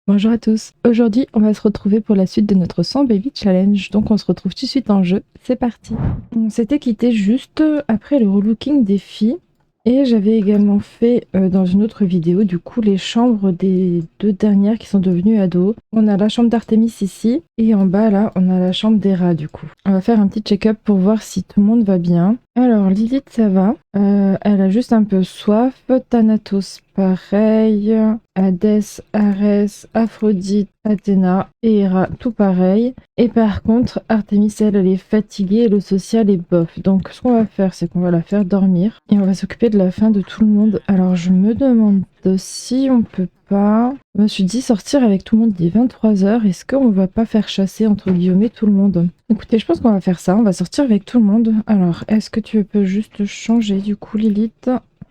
Bonjour à tous. Aujourd'hui, on va se retrouver pour la suite de notre 100 Baby Challenge. Donc, on se retrouve tout de suite en jeu. C'est parti. On s'était quitté juste après le relooking des filles. Et j'avais également fait dans une autre vidéo, du coup, les chambres des deux dernières qui sont devenues ados. On a la chambre d'Artémis ici. Et en bas, là, on a la chambre d'Hera, du coup. On va faire un petit check-up pour voir si tout le monde va bien. Alors, Lilith, ça va. Elle a juste un peu soif. Thanatos, pareil. Hadès, Arès, Aphrodite, Athéna et Héra, tout pareil. Et par contre, Artémis, elle est fatiguée et le social est bof. Donc, ce qu'on va faire, c'est qu'on va la faire dormir. Et on va s'occuper de la faim de tout le monde. Alors, je me demande si on peut pas... Je me suis dit sortir avec tout le monde dès 23h. Est-ce qu'on va pas faire chasser, entre guillemets, tout le monde? Écoutez, je pense qu'on va faire ça. On va sortir avec tout le monde. Alors, est-ce que tu peux juste changer, du coup, Lilith?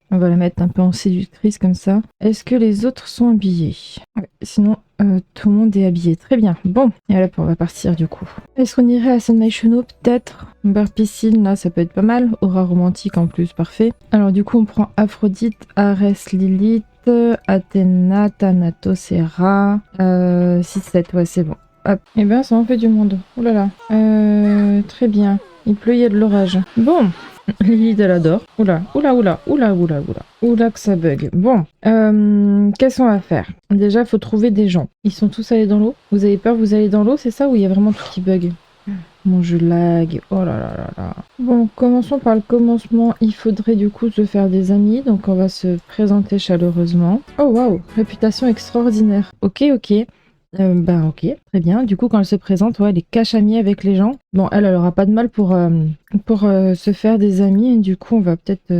On va la mettre un peu en séductrice comme ça. Est-ce que les autres sont habillés? Ouais, sinon, tout le monde est habillé. Très bien. Bon, et là, on va partir du coup. Est-ce qu'on irait à San Myshuno peut-être? Un bar piscine, là, ça peut être pas mal. Aura romantique en plus, parfait. Alors du coup, on prend Aphrodite, Arès, Lilith, Athéna, Thanatos, Héra. 6-7, ouais, c'est bon. Hop. Et ben, ça en fait du monde. Ouh là là. Très bien. Il pleut, il y a de l'orage. Bon. Lilith, elle adore. Oula, oula, oula, oula, oula, oula. Oula que ça bug. Bon, qu'est-ce qu'on va faire? Déjà, il faut trouver des gens. Ils sont tous allés dans l'eau? Vous avez peur, vous allez dans l'eau, c'est ça? Ou il y a vraiment tout qui bug? Mon jeu lag. Oh là là là là. Bon, commençons par le commencement. Il faudrait du coup se faire des amis. Donc, on va se présenter chaleureusement. Oh waouh, réputation extraordinaire. Ok, ok. Ok, très bien. Du coup, quand elle se présente, ouais, elle est cache-amie avec les gens. Bon, elle aura pas de mal pour se faire des amis. Et du coup, on va peut-être,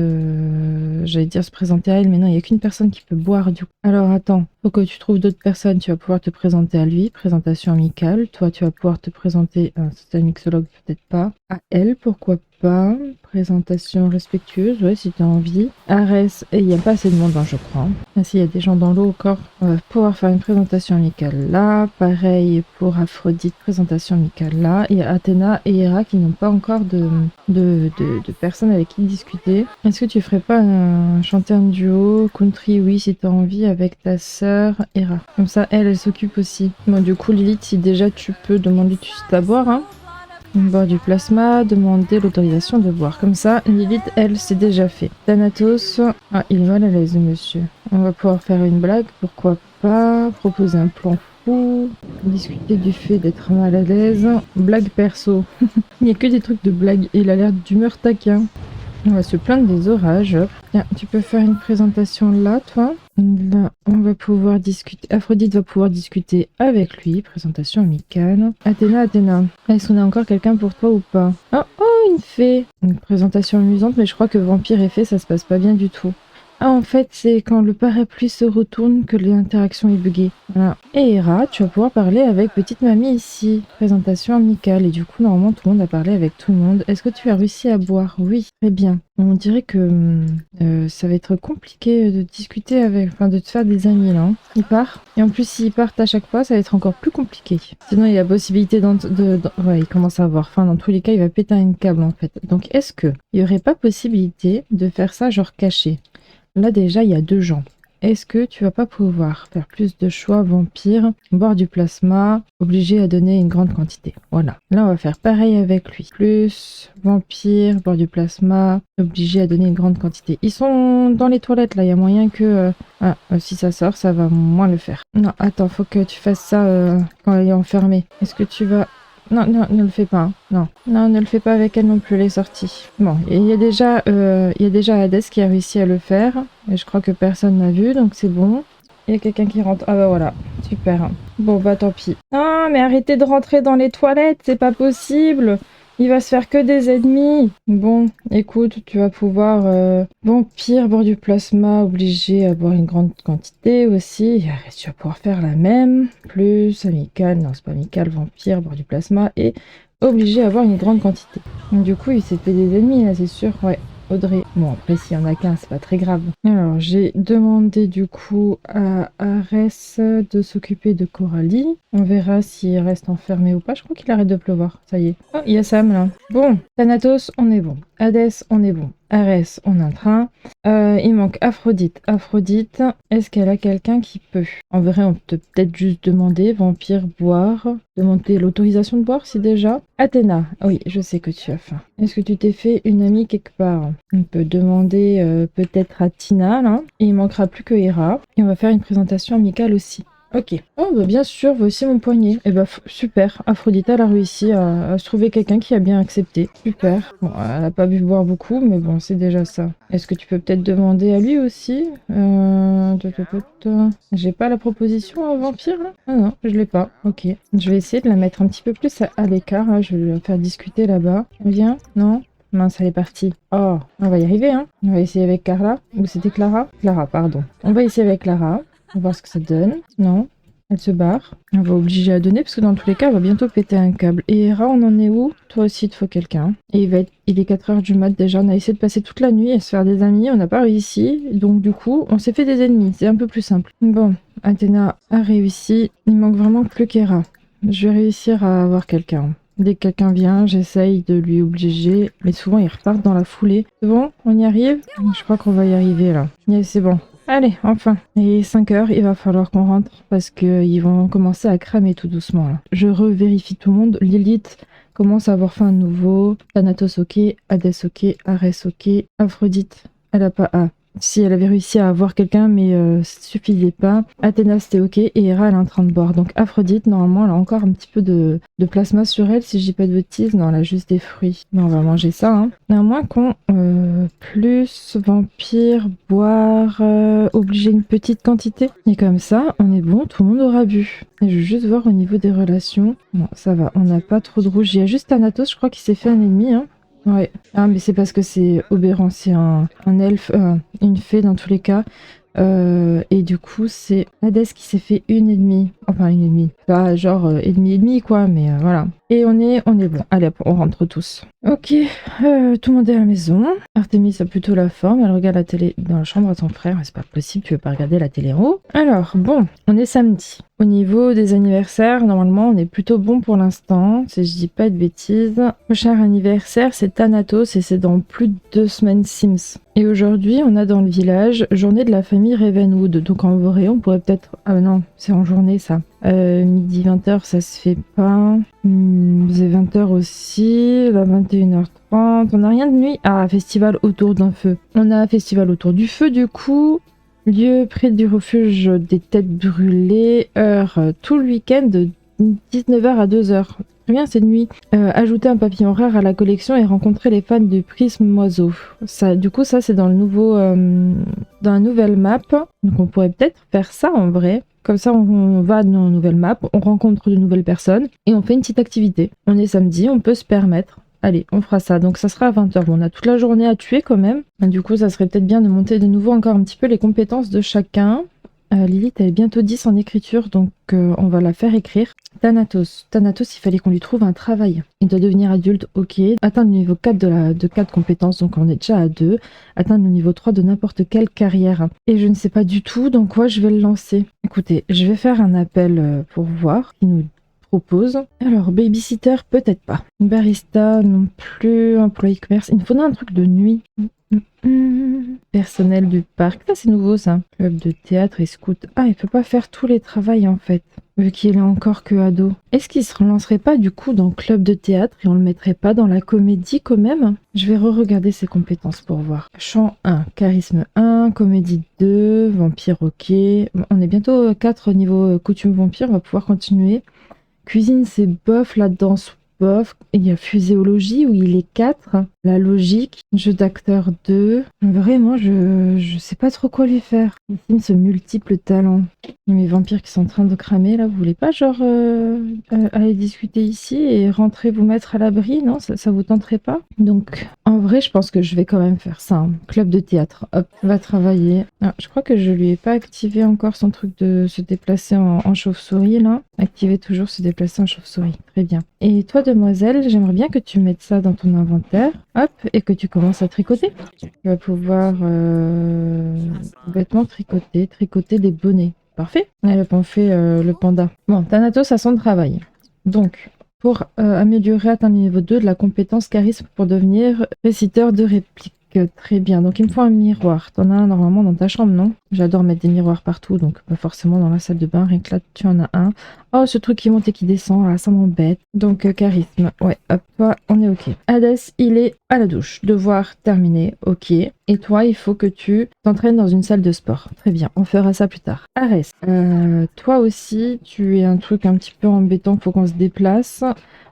j'allais dire se présenter à elle, mais non, il n'y a qu'une personne qui peut boire du coup. Alors, attends, faut que tu trouves d'autres personnes. Tu vas pouvoir te présenter à lui, présentation amicale. Toi, tu vas pouvoir te présenter à un mixologue, peut-être pas. À elle, pourquoi pas. Présentation respectueuse, ouais, si tu as envie. Arès, et il n'y a pas assez de monde, hein, je crois. Ah, s'il y a des gens dans l'eau encore, on va pouvoir faire une présentation amicale là. Pareil pour Aphrodite, présentation amicale là. Et Athéna et Héra qui n'ont pas encore de personnes avec qui discuter. Est-ce que tu ferais pas chanter un duo country, oui, si tu as envie, avec ta sœur Héra? Comme ça, elle s'occupe aussi. Bon, du coup, Lilith, si déjà tu peux demander tout de suite à boire, hein. Boire du plasma, demander l'autorisation de boire. Comme ça, Lilith, elle, c'est déjà fait. Thanatos, ah, il est mal à l'aise, monsieur. On va pouvoir faire une blague, pourquoi pas. Proposer un plan fou. Discuter du fait d'être mal à l'aise. Blague perso. Il n'y a que des trucs de blague. Il a l'air d'humeur taquin. On va se plaindre des orages. Tiens, tu peux faire une présentation là, toi. Là, on va pouvoir discuter. Aphrodite va pouvoir discuter avec lui. Présentation amicale. Athéna, Athéna. Est-ce qu'on a encore quelqu'un pour toi ou pas? Oh, oh, une fée. Une présentation amusante, mais je crois que vampire et fée, ça se passe pas bien du tout. Ah, en fait, c'est quand le parapluie se retourne que l'interaction est buggée. Voilà. Et Héra, tu vas pouvoir parler avec petite mamie ici. Présentation amicale. Et du coup, normalement, tout le monde a parlé avec tout le monde. Est-ce que tu as réussi à boire? Oui, très bien. On dirait que ça va être compliqué de discuter avec... Enfin, de te faire des amis, là. Hein. Il part. Et en plus, s'ils partent à chaque fois, ça va être encore plus compliqué. Sinon, il y a la possibilité Ouais, il commence à avoir faim. Dans tous les cas, il va péter un câble, en fait. Donc, est-ce que il y aurait pas possibilité de faire ça, genre caché? Là déjà, il y a 2 gens. Est-ce que tu vas pas pouvoir faire plus de choix vampire, boire du plasma, obligé à donner une grande quantité? Voilà. Là, on va faire pareil avec lui. Plus vampire, boire du plasma, obligé à donner une grande quantité. Ils sont dans les toilettes, là. Il y a moyen que... si ça sort, ça va moins le faire. Non, attends, faut que tu fasses ça quand elle est enfermée. Est-ce que tu vas... Non, non, ne le fais pas. Hein. Non, non, ne le fais pas avec elle non plus, elle est sortie. Bon, il y a déjà Hadès qui a réussi à le faire. Et je crois que personne n'a vu, donc c'est bon. Il y a quelqu'un qui rentre. Ah bah voilà, super. Bon bah tant pis. Ah, mais arrêtez de rentrer dans les toilettes, c'est pas possible. Il va se faire que des ennemis. Bon, écoute, tu vas pouvoir... Vampire, boire du plasma, obligé à boire une grande quantité aussi. Et arrête, tu vas pouvoir faire la même. Plus amical, non c'est pas amical, vampire, boire du plasma et obligé à boire une grande quantité. Donc, du coup, il s'est fait des ennemis là, c'est sûr. Ouais, Audrey. Bon, après, s'il y en a qu'un, c'est pas très grave. Alors, j'ai demandé du coup à Arès de s'occuper de Coralie. On verra s'il reste enfermé ou pas. Je crois qu'il arrête de pleuvoir. Ça y est. Oh, il y a Sam là. Bon, Thanatos, on est bon. Hadès, on est bon. Arès, on a un train. Il manque Aphrodite. Aphrodite, est-ce qu'elle a quelqu'un qui peut? En vrai, on peut peut-être juste demander, vampire, boire. Demander l'autorisation de boire si déjà. Athéna, oui, je sais que tu as faim. Est-ce que tu t'es fait une amie quelque part? On peut demander peut-être à Tina, là. Et il manquera plus que Hera. Et on va faire une présentation amicale aussi. Ok. Oh, bah bien sûr, voici mon poignet. Et bah super, Aphrodite, elle a réussi à se trouver quelqu'un qui a bien accepté. Super. Bon, elle a pas pu boire beaucoup, mais bon, c'est déjà ça. Est-ce que tu peux peut-être demander à lui aussi J'ai pas la proposition à vampire, là? Ah non, je l'ai pas. Ok. Je vais essayer de la mettre un petit peu plus à l'écart, là. Je vais la faire discuter là-bas. Viens? Non? Mince, elle est partie. Oh, on va y arriver, hein. On va essayer avec Carla. Ou c'était Clara? Clara, pardon. On va essayer avec Clara. On va voir ce que ça donne. Non, elle se barre. On va obliger à donner parce que dans tous les cas, elle va bientôt péter un câble. Et Hera, on en est où? Toi aussi, il te faut quelqu'un. Et il est 4 heures du mat déjà. On a essayé de passer toute la nuit et se faire des amis. On n'a pas réussi. Donc du coup, on s'est fait des ennemis. C'est un peu plus simple. Bon, Athéna a réussi. Il manque vraiment plus qu'Hera. Je vais réussir à avoir quelqu'un. Dès que quelqu'un vient, j'essaye de lui obliger. Mais souvent, ils repartent dans la foulée. C'est bon? On y arrive? Je crois qu'on va y arriver là. Yes, c'est bon. Allez, enfin. Et 5 heures, il va falloir qu'on rentre parce qu'ils vont commencer à cramer tout doucement là. Je revérifie tout le monde. Lilith commence à avoir faim à nouveau. Thanatos ok, Hadès ok, Arès ok, Aphrodite, elle a pas... Ah, si elle avait réussi à avoir quelqu'un mais ça suffisait pas. Athéna c'était ok et Hera elle est en train de boire. Donc Aphrodite normalement elle a encore un petit peu de plasma sur elle si je dis pas de bêtises. Non elle a juste des fruits. Mais on va manger ça hein. À moins qu'on plus vampire, boire, obliger une petite quantité. Et comme ça on est bon, tout le monde aura bu. Et je veux juste voir au niveau des relations. Bon ça va, on n'a pas trop de rouge. Il y a juste Thanatos je crois qui s'est fait un ennemi hein. Ouais. Ah, mais c'est parce que c'est Oberon, c'est un elfe, une fée dans tous les cas. Et du coup, c'est Hadès qui s'est fait une ennemie. Enfin, une ennemie. Pas genre ennemi, quoi, mais voilà. Et on est bon. Allez, hop, on rentre tous. Ok, tout le monde est à la maison. Artemis a plutôt la forme. Elle regarde la télé dans la chambre à son frère. C'est pas possible, tu veux pas regarder la télé en haut. Alors, bon, on est samedi. Au niveau des anniversaires, normalement, on est plutôt bon pour l'instant, si je dis pas de bêtises. Prochain anniversaire, c'est Thanatos et c'est dans plus de 2 semaines Sims. Et aujourd'hui, on a dans le village journée de la famille Ravenwood. Donc en vrai, on pourrait peut-être... Ah non, c'est en journée ça. Midi 20h, ça se fait pas. C'est 20h aussi. Là, 21h30. On n'a rien de nuit. Ah, festival autour d'un feu. On a un festival autour du feu du coup. Lieu près du refuge des têtes brûlées. Heure tout le week-end de 19h à 2h. Bien cette nuit. Ajouter un papillon rare à la collection et rencontrer les fans du prisme oiseau. Ça, du coup, ça c'est dans le nouveau, dans la nouvelle map. Donc on pourrait peut-être faire ça en vrai. Comme ça, on va dans la nouvelle map, on rencontre de nouvelles personnes et on fait une petite activité. On est samedi, on peut se permettre. Allez, on fera ça. Donc ça sera à 20h. Bon, on a toute la journée à tuer quand même. Du coup, ça serait peut-être bien de monter de nouveau encore un petit peu les compétences de chacun. Lilith, elle est bientôt 10 en écriture, donc on va la faire écrire. Thanatos, il fallait qu'on lui trouve un travail. Il doit devenir adulte, ok. Atteindre le niveau 4 de 4 compétences, donc on est déjà à 2. Atteindre le niveau 3 de n'importe quelle carrière. Et je ne sais pas du tout dans quoi je vais le lancer. Écoutez, je vais faire un appel pour voir qui nous propose. Alors, babysitter, peut-être pas. Barista, non plus. Employé commerce. Il me faudrait un truc de nuit. Personnel du parc. Ça, c'est nouveau, ça. Club de théâtre et scout. Ah, il peut pas faire tous les travails, en fait. Vu qu'il est encore que ado. Est-ce qu'il se relancerait pas, du coup, dans club de théâtre et on le mettrait pas dans la comédie, quand même? Je vais re-regarder ses compétences pour voir. Chant 1, charisme 1, comédie 2, vampire, ok. On est bientôt 4 au niveau coutume vampire. On va pouvoir continuer. Cuisine, c'est bof. La danse, bof. Il y a fuséologie où il est 4. La logique. Jeu d'acteur 2. Vraiment, je sais pas trop quoi lui faire. Les Sims multiples talents. Il y a mes vampires qui sont en train de cramer là. Vous voulez pas genre aller discuter ici et rentrer vous mettre à l'abri? Non, ça vous tenterait pas? Donc, en vrai, je pense que je vais quand même faire ça. Hein. Club de théâtre. Hop, va travailler. Ah, je crois que je lui ai pas activé encore son truc de se déplacer en chauve-souris là. Activer toujours se déplacer en chauve-souris. Très bien. Et toi, demoiselle, j'aimerais bien que tu mettes ça dans ton inventaire. Hop, et que tu commences à tricoter. Tu vas pouvoir vêtements tricoter des bonnets. Parfait. Allez, hop, on fait le panda. Bon, Thanatos a son travail. Donc, pour améliorer, atteindre le niveau 2 de la compétence charisme pour devenir réciteur de réplique. très bien. Donc il me faut un miroir. T'en as un normalement dans ta chambre, non? J'adore mettre des miroirs partout, donc pas forcément dans la salle de bain. Rien que là, tu en as un. Oh, ce truc qui monte et qui descend, ah, ça m'embête. Donc charisme, ouais, hop, toi, on est ok. Hades, il est à la douche. Devoir terminé, ok. Et toi, il faut que tu t'entraînes dans une salle de sport. Très bien, on fera ça plus tard. Arès, toi aussi, tu es un truc un petit peu embêtant, faut qu'on se déplace.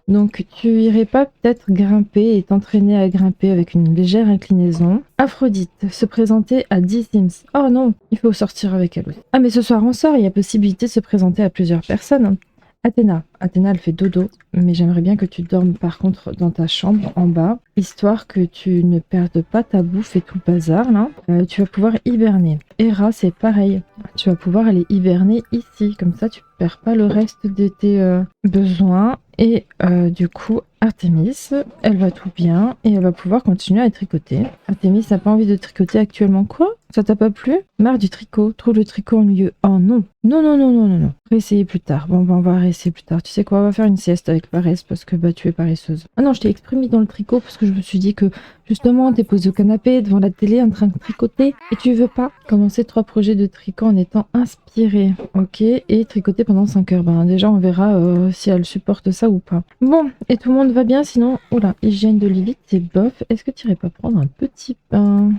Donc tu irais pas peut-être grimper et t'entraîner à grimper avec une légère inclinaison. Aphrodite, se présenter à 10 Sims. Oh non, il faut sortir avec elle aussi. Ah mais ce soir on sort, il y a possibilité de se présenter à plusieurs personnes. Athéna, elle fait dodo, mais j'aimerais bien que tu dormes par contre dans ta chambre en bas, histoire que tu ne perdes pas ta bouffe et tout le bazar là. Tu vas pouvoir hiberner. Hera, c'est pareil, tu vas pouvoir aller hiberner ici, comme ça tu perds pas le reste de tes besoins. Et du coup, Artemis, elle va tout bien et elle va pouvoir continuer à tricoter. Artemis n'a pas envie de tricoter actuellement. Quoi? Ça t'a pas plu? Marre du tricot, trouve le tricot ennuyeux. Oh non, non, non, non, non, non, non. Réessayer plus tard. Bon, on va réessayer plus tard. Tu sais quoi, on va faire une sieste avec paresse parce que bah tu es paresseuse. Ah non, je t'ai exprimé dans le tricot parce que je me suis dit que justement, t'es posée au canapé devant la télé en train de tricoter et tu veux pas commencer 3 projets de tricot en étant inspirée. Ok, et tricoter pendant 5 heures. Ben déjà, on verra si elle supporte ça ou pas. Bon, et tout le monde va bien sinon? Oula, hygiène de Lilith, c'est bof. Est-ce que tu irais pas prendre un petit bain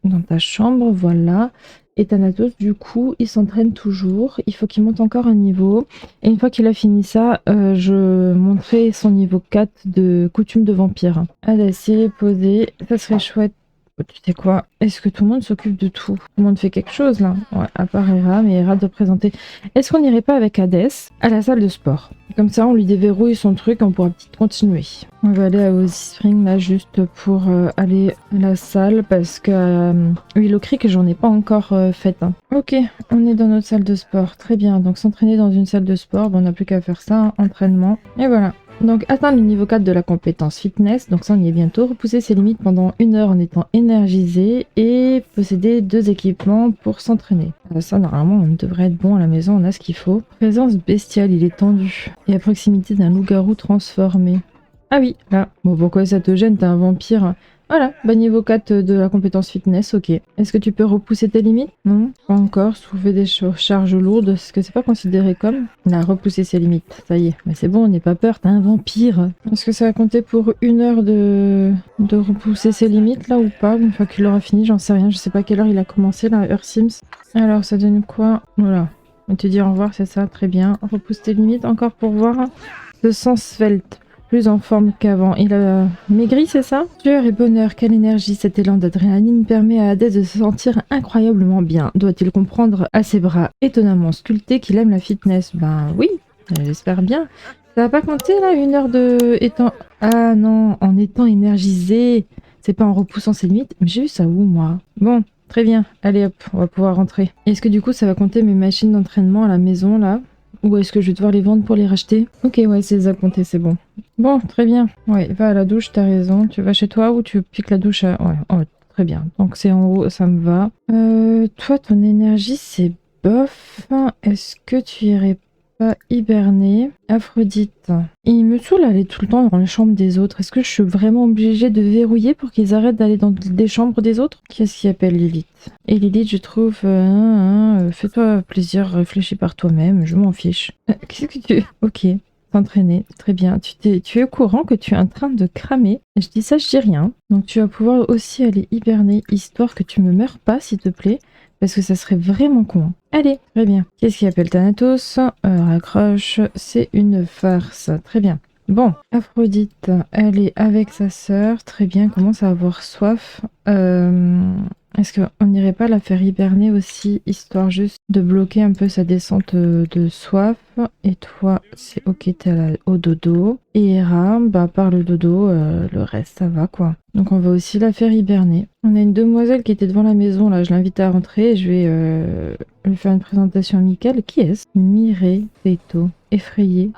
dans ta chambre? Voilà. Et Thanatos, du coup, il s'entraîne toujours. Il faut qu'il monte encore un niveau. Et une fois qu'il a fini ça, je monterai son niveau 4 de coutume de vampire. Allez, s'il est posé, ça serait chouette. Tu sais quoi? Est-ce que tout le monde s'occupe de tout? Tout le monde fait quelque chose là? Ouais, à part Hera, mais Hera doit présenter. Est-ce qu'on n'irait pas avec Hades à la salle de sport? Comme ça, on lui déverrouille son truc, on pourra peut-être continuer. On va aller à Ozzy Spring là juste pour aller à la salle parce que Willow Creek, j'en ai pas encore faite. Hein. Ok, on est dans notre salle de sport. Très bien, donc s'entraîner dans une salle de sport, on n'a plus qu'à faire ça, hein, entraînement. Et voilà. Donc atteindre le niveau 4 de la compétence fitness, donc ça on y est bientôt, repousser ses limites pendant 1 heure en étant énergisé et posséder 2 équipements pour s'entraîner. Ça normalement on devrait être bon à la maison, on a ce qu'il faut. Présence bestiale, il est tendu et à proximité d'un loup-garou transformé. Ah oui, là, bon pourquoi ça te gêne, t'es un vampire. Voilà, bah niveau 4 de la compétence fitness, ok. Est-ce que tu peux repousser tes limites? Non, pas encore. Soulever des charges lourdes, est-ce que c'est pas considéré comme? Là, repousser ses limites, ça y est. Mais c'est bon, n'aie pas peur, t'es un vampire. Est-ce que ça va compter pour 1 heure de repousser ses limites là ou pas? Une fois qu'il aura fini, j'en sais rien. Je sais pas à quelle heure il a commencé là, heure Sims. Alors, ça donne quoi? Voilà. On te dit au revoir, c'est ça, très bien. Repousse tes limites encore pour voir. Se sent svelte. Plus en forme qu'avant. Il a maigri, c'est ça? Sueur et bonheur, quelle énergie, cet élan d'adrénaline permet à Hades de se sentir incroyablement bien. Doit-il comprendre à ses bras étonnamment sculptés qu'il aime la fitness? Ben oui, j'espère bien. Ça va pas compter là, 1 heure de étant... Ah non, en étant énergisé. C'est pas en repoussant ses limites. Mais j'ai vu ça où, moi? Bon, très bien. Allez hop, on va pouvoir rentrer. Est-ce que du coup, ça va compter mes machines d'entraînement à la maison, là? Ou est-ce que je vais devoir les vendre pour les racheter? Ok, ouais, c'est ça compter, c'est bon. Bon, très bien. Ouais, va à la douche, t'as raison. Tu vas chez toi ou tu piques la douche à... Ouais, oh, très bien. Donc c'est en haut, ça me va. Toi, ton énergie, c'est bof. Est-ce que tu irais pas hiberner? Aphrodite. Il me saoule d'aller tout le temps dans les chambres des autres. Est-ce que je suis vraiment obligée de verrouiller pour qu'ils arrêtent d'aller dans des chambres des autres? Qu'est-ce qui appelle Lilith? Et Lilith, je trouve... fais-toi plaisir, réfléchis par toi-même, je m'en fiche. Qu'est-ce que tu... Ok. S'entraîner, très bien. Tu es au courant que tu es en train de cramer. Je dis ça, je dis rien. Donc tu vas pouvoir aussi aller hiberner, histoire que tu me meurs pas, s'il te plaît. Parce que ça serait vraiment con. Allez, très bien. Qu'est-ce qui appelle Thanatos? Raccroche, c'est une farce. Très bien. Bon, Aphrodite, elle est avec sa sœur. Très bien, commence à avoir soif. Est-ce qu'on n'irait pas la faire hiberner aussi, histoire juste de bloquer un peu sa descente de soif? Et toi, c'est ok, t'es au dodo. Et Hera, bah par le dodo, le reste, ça va quoi. Donc on va aussi la faire hiberner. On a une demoiselle qui était devant la maison, là, je l'invite à rentrer et je vais lui faire une présentation amicale. Qui est-ce? Mireille Feito, effrayée.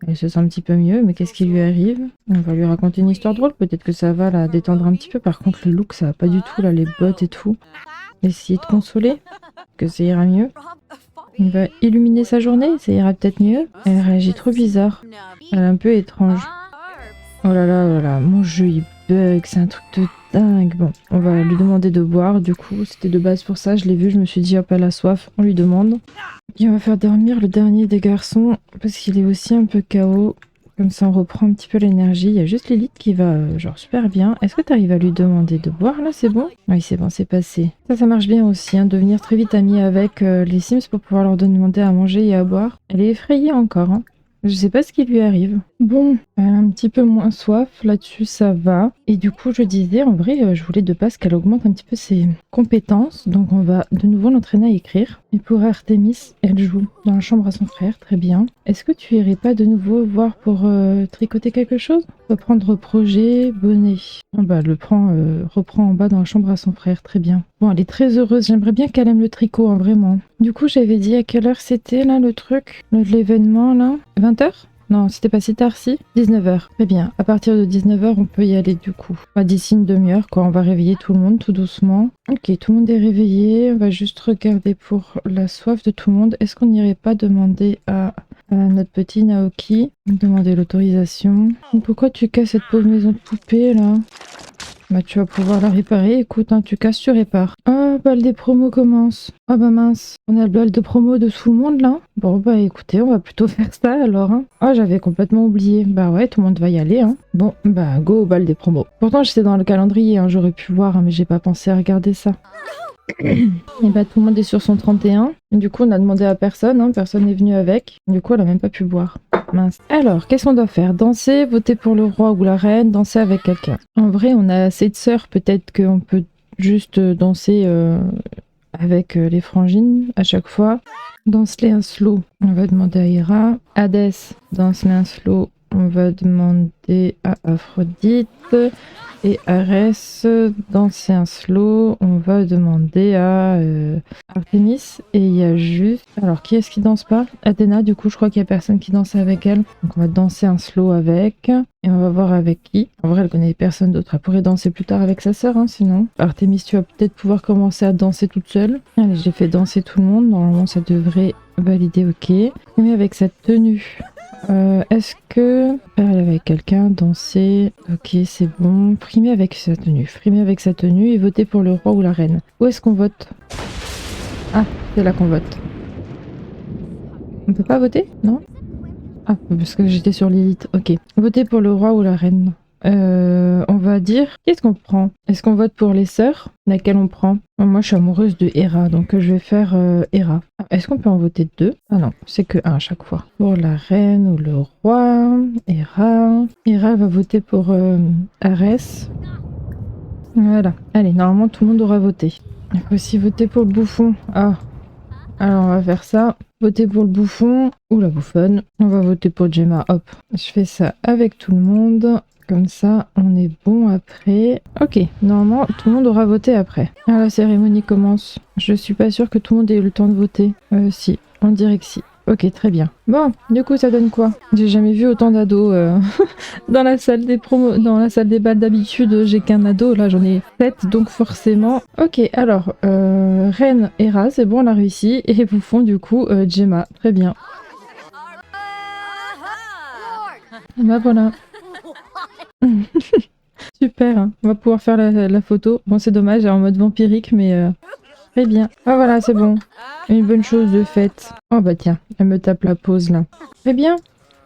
Elle se sent un petit peu mieux, mais qu'est-ce qui lui arrive? On va lui raconter une histoire drôle, peut-être que ça va la détendre un petit peu. Par contre, le look, ça va pas du tout, là, les bottes et tout. Essayer de consoler, que ça ira mieux. Il va illuminer sa journée, ça ira peut-être mieux. Elle réagit trop bizarre. Elle est un peu étrange. Oh là là, mon jeu, il bug, c'est un truc de dingue. Bon, on va lui demander de boire, du coup, c'était de base pour ça, je l'ai vu, je me suis dit hop, elle a soif, on lui demande. Et on va faire dormir le dernier des garçons, parce qu'il est aussi un peu KO. Comme ça, on reprend un petit peu l'énergie. Il y a juste Lilith qui va, genre, super bien. Est-ce que tu arrives à lui demander de boire, là? C'est bon? Oui, c'est bon, c'est passé. Ça marche bien aussi, hein, devenir très vite amie avec les Sims pour pouvoir leur demander à manger et à boire. Elle est effrayée encore, hein. Je sais pas ce qui lui arrive. Bon, elle a un petit peu moins soif, là-dessus ça va. Et du coup, je disais, en vrai, je voulais de base qu'elle augmente un petit peu ses compétences. Donc on va de nouveau l'entraîner à écrire. Et pour Artemis, elle joue dans la chambre à son frère, très bien. Est-ce que tu irais pas de nouveau voir pour tricoter quelque chose? On va prendre projet, bonnet. Ah bah, reprend en bas dans la chambre à son frère, très bien. Bon, elle est très heureuse, j'aimerais bien qu'elle aime le tricot, hein, vraiment. Du coup, j'avais dit à quelle heure c'était, là, le truc, l'événement, là? 20h? Non, c'était pas si tard, si 19h. Très bien. À partir de 19h, on peut y aller, du coup. Enfin, d'ici une demi-heure, quoi. On va réveiller tout le monde, tout doucement. Ok, tout le monde est réveillé. On va juste regarder pour la soif de tout le monde. Est-ce qu'on n'irait pas demander à notre petit Naoki, demander l'autorisation? Pourquoi tu casses cette pauvre maison de poupée, là? Bah, tu vas pouvoir la réparer. Écoute, hein, tu casses, tu répares. Ah, balle des promos commence. Ah bah mince, on a le balle de promo de tout le monde là. Bon bah écoutez, on va plutôt faire ça alors. Hein. Ah, j'avais complètement oublié. Bah ouais, tout le monde va y aller. Hein. Bon, bah go au bal des promos. Pourtant j'étais dans le calendrier, hein, j'aurais pu voir, hein, mais j'ai pas pensé à regarder ça. Et bah tout le monde est sur son 31. Du coup on a demandé à personne, hein, personne n'est venu avec. Du coup elle a même pas pu boire. Mince. Alors, qu'est-ce qu'on doit faire? Danser, voter pour le roi ou la reine, danser avec quelqu'un. En vrai, on a assez de sœurs, peut-être qu'on peut juste danser avec les frangines à chaque fois. Danse-les un slow, on va demander à Hera. Hadès, danse-les un slow, on va demander à Aphrodite. Et Arès, danser un slow, on va demander à Artemis. Et il y a juste... Alors, qui est-ce qui danse pas? Athéna, du coup, je crois qu'il y a personne qui danse avec elle. Donc, on va danser un slow avec. Et on va voir avec qui. En vrai, elle connaît personne d'autre. Elle pourrait danser plus tard avec sa sœur, hein, sinon. Artemis, tu vas peut-être pouvoir commencer à danser toute seule. Allez, j'ai fait danser tout le monde. Normalement, ça devrait valider, ok. Mais avec cette tenue... est-ce que parler avec quelqu'un, danser, ok c'est bon, frimer avec sa tenue et voter pour le roi ou la reine. Où est-ce qu'on vote? Ah, c'est là qu'on vote. On peut pas voter? Non? Ah, parce que j'étais sur Lilith, ok. Voter pour le roi ou la reine. On va dire, qu'est-ce qu'on prend? Est-ce qu'on vote pour les sœurs? Laquelle on prend? Moi, je suis amoureuse de Hera, donc je vais faire Hera. Est-ce qu'on peut en voter deux? Ah non, c'est que un à chaque fois. Pour la reine ou le roi, Hera. Hera va voter pour Arès. Voilà. Allez, normalement, tout le monde aura voté. Il faut aussi voter pour le bouffon. Ah. Alors, on va faire ça. Voter pour le bouffon ou la bouffonne. On va voter pour Gemma. Hop. Je fais ça avec tout le monde. Comme ça, on est bon après. Ok, normalement, tout le monde aura voté après. Ah, la cérémonie commence. Je suis pas sûre que tout le monde ait eu le temps de voter. Si, on dirait que si. Ok, très bien. Bon, du coup, ça donne quoi? J'ai jamais vu autant d'ados dans la salle des promos, dans la salle des balles d'habitude. J'ai qu'un ado, là j'en ai 7, donc forcément. Ok, alors, Reine Hera, c'est bon, on a réussi. Et bouffon, du coup, Gemma. Très bien. Bah voilà. Super, hein. On va pouvoir faire la photo. Bon, c'est dommage, elle est en mode vampirique, mais très bien. Ah voilà, c'est bon. Une bonne chose de faite. Oh bah tiens, elle me tape la pause là. Très bien,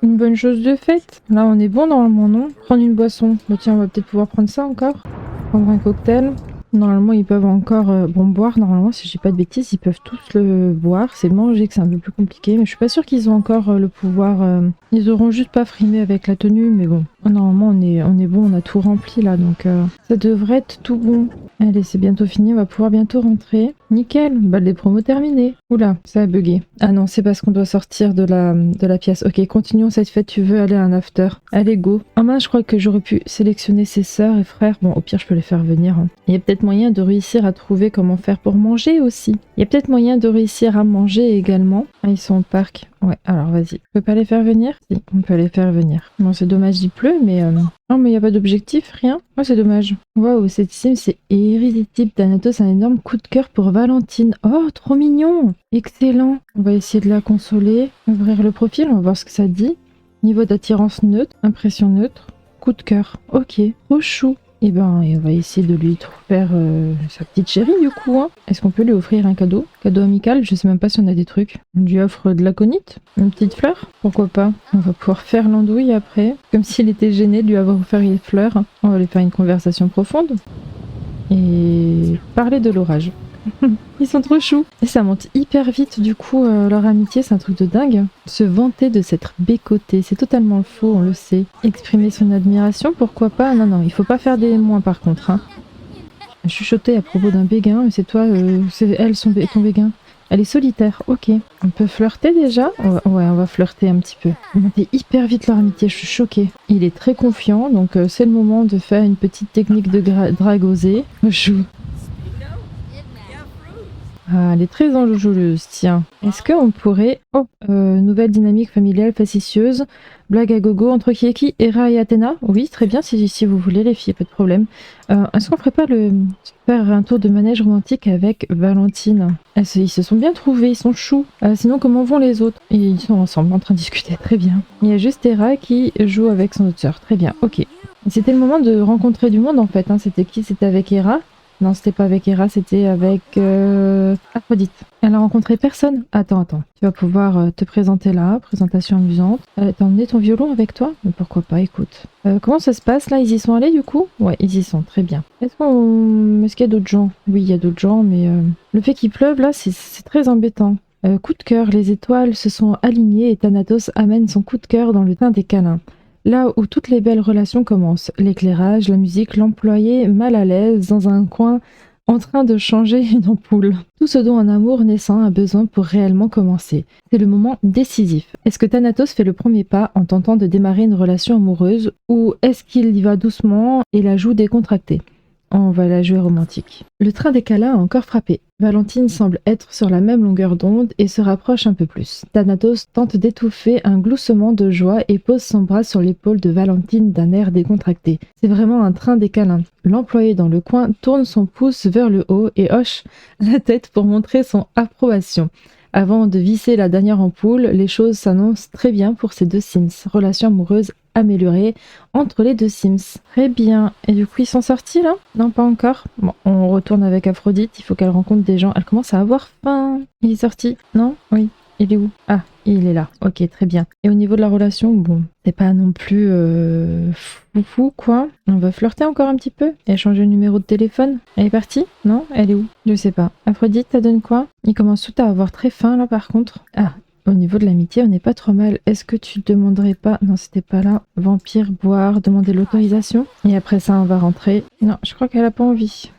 une bonne chose de faite. Là, on est bon normalement, non? Prendre une boisson. Bah tiens, on va peut-être pouvoir prendre ça encore. Prendre un cocktail. Normalement, ils peuvent encore boire. Normalement, si je dis pas de bêtises, ils peuvent tous le boire. C'est manger que c'est un peu plus compliqué. Mais je suis pas sûre qu'ils ont encore le pouvoir. Ils auront juste pas frimé avec la tenue. Mais bon, normalement, on est bon. On a tout rempli là. Donc, ça devrait être tout bon. Allez, c'est bientôt fini. On va pouvoir bientôt rentrer. Nickel. Balle des promos terminées. Oula, ça a bugué. Ah non, c'est parce qu'on doit sortir de la pièce. Ok, continuons cette fête. Tu veux aller à un after? Allez, go. Ah mince, je crois que j'aurais pu sélectionner ses sœurs et frères. Bon, au pire, je peux les faire venir. Hein. Il y a peut-être moyen de réussir à trouver comment faire pour manger aussi. Il y a peut-être moyen de réussir à manger également. Ah, ils sont au parc. Ouais, alors vas-y. On peut pas les faire venir? Si, on peut les faire venir. Bon, c'est dommage, il pleut, mais... Non, mais il n'y a pas d'objectif, rien. Oh, c'est dommage. Waouh, cette sim, c'est irrésistible. Thanatos, un énorme coup de cœur pour Valentine. Oh, trop mignon. Excellent. On va essayer de la consoler. Ouvrir le profil, on va voir ce que ça dit. Niveau d'attirance neutre, impression neutre, coup de cœur. Ok, trop chou. Et ben, et on va essayer de lui faire sa petite chérie du coup. Hein. Est-ce qu'on peut lui offrir un cadeau? Cadeau amical? Je sais même pas si on a des trucs. On lui offre de l'aconite? Une petite fleur? Pourquoi pas? On va pouvoir faire l'andouille après. Comme s'il était gêné de lui avoir offert une fleur. On va lui faire une conversation profonde. Et parler de l'orage. Ils sont trop choux. Et ça monte hyper vite du coup, leur amitié, c'est un truc de dingue. Se vanter de s'être bécoté, c'est totalement faux, on le sait. Exprimer son admiration, pourquoi pas? Non, non, il faut pas faire des moins par contre. Hein. Chuchoter à propos d'un béguin, c'est toi, c'est elle ton béguin. Elle est solitaire, ok. On peut flirter déjà? Ouais, on va flirter un petit peu. Monter hyper vite leur amitié, je suis choquée. Il est très confiant, donc c'est le moment de faire une petite technique de drague osée. Chou. Ah, elle est très enjouleuse, tiens. Est-ce qu'on pourrait... Oh, nouvelle dynamique familiale facétieuse. Blague à gogo entre Kieki, Hera et Athéna? Oui, très bien, si vous voulez, les filles, pas de problème. Est-ce qu'on ferait pas faire un tour de manège romantique avec Valentine? Ils se sont bien trouvés, ils sont choux. Sinon, comment vont les autres? Et ils sont ensemble en train de discuter, très bien. Il y a juste Hera qui joue avec son autre sœur, très bien, ok. C'était le moment de rencontrer du monde en fait, hein. C'était qui? C'était avec Hera? Non, c'était pas avec Hera, c'était avec Aphrodite. Elle a rencontré personne. Attends. Tu vas pouvoir te présenter là, présentation amusante. T'as emmené ton violon avec toi? Mais pourquoi pas, écoute. Comment ça se passe là? Ils y sont allés du coup? Ouais, ils y sont, très bien. Est-ce qu'il y a d'autres gens? Oui, il y a d'autres gens, mais le fait qu'il pleuve là, c'est très embêtant. Coup de cœur, les étoiles se sont alignées et Thanatos amène son coup de cœur dans le teint des câlins. Là où toutes les belles relations commencent, l'éclairage, la musique, l'employé mal à l'aise dans un coin en train de changer une ampoule. Tout ce dont un amour naissant a besoin pour réellement commencer. C'est le moment décisif. Est-ce que Thanatos fait le premier pas en tentant de démarrer une relation amoureuse ou est-ce qu'il y va doucement et la joue décontractée? On va la jouer romantique. Le train des câlins a encore frappé. Valentine semble être sur la même longueur d'onde et se rapproche un peu plus. Thanatos tente d'étouffer un gloussement de joie et pose son bras sur l'épaule de Valentine d'un air décontracté. C'est vraiment un train des câlins. L'employé dans le coin tourne son pouce vers le haut et hoche la tête pour montrer son approbation. Avant de visser la dernière ampoule, les choses s'annoncent très bien pour ces deux Sims. Relation amoureuse améliorée entre les deux Sims. Très bien. Et du coup, ils sont sortis là? Non, pas encore. Bon, on retourne avec Aphrodite. Il faut qu'elle rencontre des gens. Elle commence à avoir faim. Il est sorti? Non? Oui. Il est où? Ah, il est là. Ok, très bien. Et au niveau de la relation, bon, c'est pas non plus foufou, quoi. On va flirter encore un petit peu et changer le numéro de téléphone. Elle est partie? Non? Elle est où? Je sais pas. Aphrodite, ça donne quoi? Il commence tout à avoir très faim, là, par contre. Ah, au niveau de l'amitié, on n'est pas trop mal. Est-ce que tu demanderais pas... Non, c'était pas là. Vampire, boire, demander l'autorisation. Et après ça, on va rentrer. Non, je crois qu'elle a pas envie.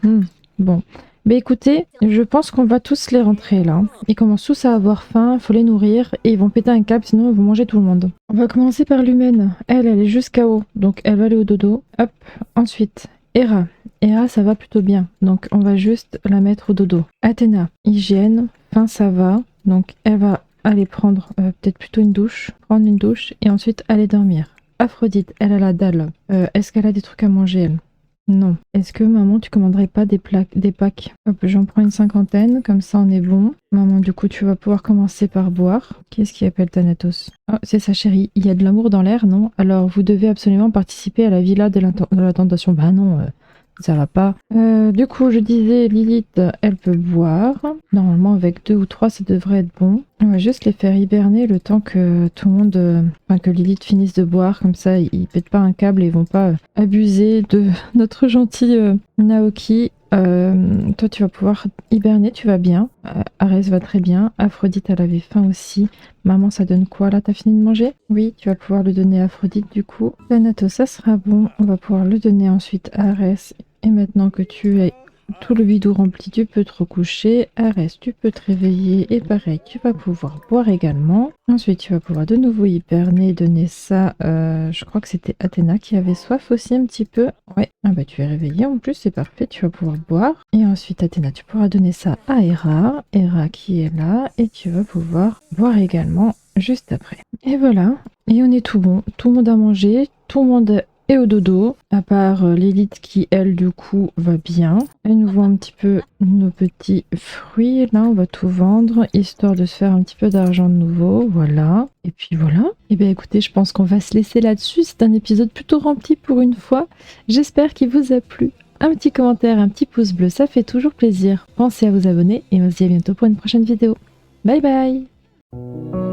Bon. Mais écoutez, je pense qu'on va tous les rentrer là. Ils commencent tous à avoir faim, faut les nourrir et ils vont péter un câble sinon ils vont manger tout le monde. On va commencer par l'humaine. Elle est juste KO, donc elle va aller au dodo. Hop, ensuite, Hera. Hera, ça va plutôt bien, donc on va juste la mettre au dodo. Athéna, hygiène, faim, ça va, donc elle va aller prendre peut-être plutôt prendre une douche et ensuite aller dormir. Aphrodite, elle a la dalle. Est-ce qu'elle a des trucs à manger elle? Non. Est-ce que maman, tu commanderais pas des packs? Hop, j'en prends une 50aine, comme ça on est bon. Maman, du coup, tu vas pouvoir commencer par boire. Qui qui appelle Thanatos? Oh, c'est sa chérie. Il y a de l'amour dans l'air, non? Alors, vous devez absolument participer à la villa de la tentation. Bah non, ça va pas. Du coup, je disais, Lilith, elle peut boire. Normalement, avec 2 ou 3, ça devrait être bon. On va juste les faire hiberner le temps que tout le monde... Enfin, que Lilith finisse de boire. Comme ça, ils pètent pas un câble et ils vont pas abuser de notre gentil Naoki. Toi, tu vas pouvoir hiberner, tu vas bien. Arès va très bien. Aphrodite, elle avait faim aussi. Maman, ça donne quoi là? T'as fini de manger? Oui, tu vas pouvoir le donner à Aphrodite du coup. Thanatos, ça sera bon. On va pouvoir le donner ensuite à Arès. Et maintenant que tu as tout le bidou rempli, tu peux te recoucher. Arès, tu peux te réveiller. Et pareil, tu vas pouvoir boire également. Ensuite, tu vas pouvoir de nouveau hiberner, donner ça. Je crois que c'était Athéna qui avait soif aussi un petit peu. Ouais, ah bah tu es réveillée en plus, c'est parfait. Tu vas pouvoir boire. Et ensuite, Athéna, tu pourras donner ça à Hera. Hera qui est là. Et tu vas pouvoir boire également juste après. Et voilà. Et on est tout bon. Tout le monde a mangé. Tout le monde et au dodo, à part l'élite qui, elle, du coup, va bien. Elle nous vend un petit peu nos petits fruits. Là, on va tout vendre, histoire de se faire un petit peu d'argent de nouveau. Voilà. Et puis voilà. Et bien écoutez, je pense qu'on va se laisser là-dessus. C'est un épisode plutôt rempli pour une fois. J'espère qu'il vous a plu. Un petit commentaire, un petit pouce bleu, ça fait toujours plaisir. Pensez à vous abonner et on se dit à bientôt pour une prochaine vidéo. Bye bye!